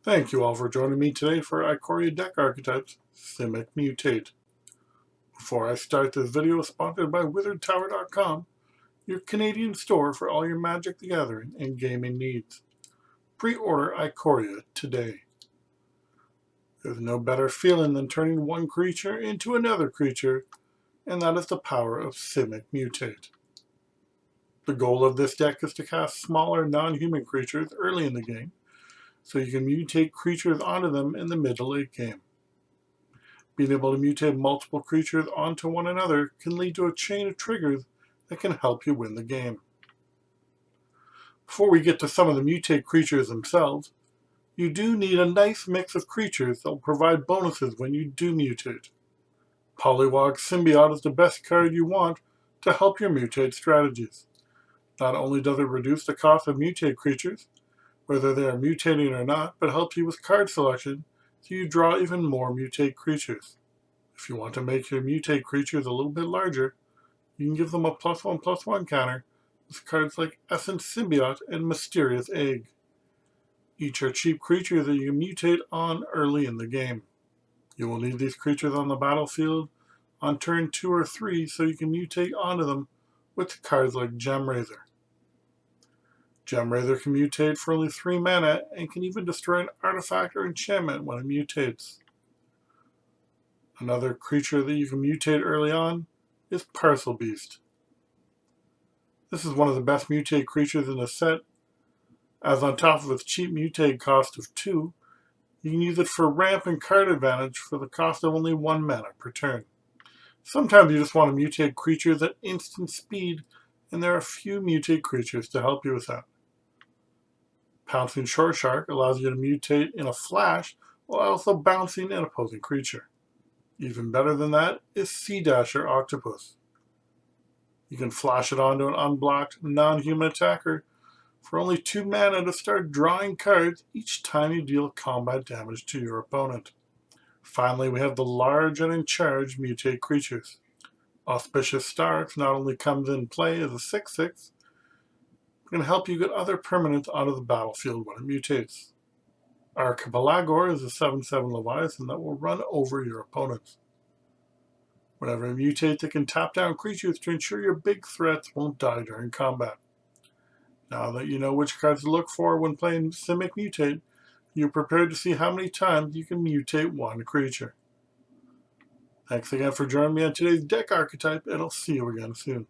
Thank you all for joining me today for Ikoria Deck Archetypes, Simic Mutate. Before I start this video, sponsored by WizardTower.com, your Canadian store for all your Magic the Gathering and gaming needs. Pre-order Ikoria today. There's no better feeling than turning one creature into another creature, and that is the power of Simic Mutate. The goal of this deck is to cast smaller non-human creatures early in the game, so you can mutate creatures onto them in the mid to late game. Being able to mutate multiple creatures onto one another can lead to a chain of triggers that can help you win the game. Before we get to some of the mutate creatures themselves, you do need a nice mix of creatures that will provide bonuses when you do mutate. Polywog Symbiote is the best card you want to help your mutate strategies. Not only does it reduce the cost of mutate creatures, whether they are mutating or not, but helps you with card selection so you draw even more mutate creatures. If you want to make your mutate creatures a little bit larger, you can give them a +1/+1 counter with cards like Essence Symbiote and Mysterious Egg. Each are cheap creatures that you can mutate on early in the game. You will need these creatures on the battlefield on turn 2 or 3 so you can mutate onto them with cards like Gemrazor. Gemrazor can mutate for only 3 mana and can even destroy an artifact or enchantment when it mutates. Another creature that you can mutate early on is Parcel Beast. This is one of the best mutate creatures in the set, as on top of its cheap mutate cost of 2, you can use it for ramp and card advantage for the cost of only 1 mana per turn. Sometimes you just want to mutate creatures at instant speed, and there are a few mutate creatures to help you with that. Pouncing Shore Shark allows you to mutate in a flash while also bouncing an opposing creature. Even better than that is Sea Dasher Octopus. You can flash it onto an unblocked, non-human attacker for only 2 mana to start drawing cards each time you deal combat damage to your opponent. Finally, we have the large and in charge mutate creatures. Auspicious Starks not only comes in play as a 6/6, but can help you get other permanents onto the battlefield when it mutates. Archipelagor is a 7/7 Leviathan that will run over your opponents. Whenever it mutates, it can tap down creatures to ensure your big threats won't die during combat. Now that you know which cards to look for when playing Simic Mutate, you're prepared to see how many times you can mutate one creature. Thanks again for joining me on today's Deck Archetype, and I'll see you again soon.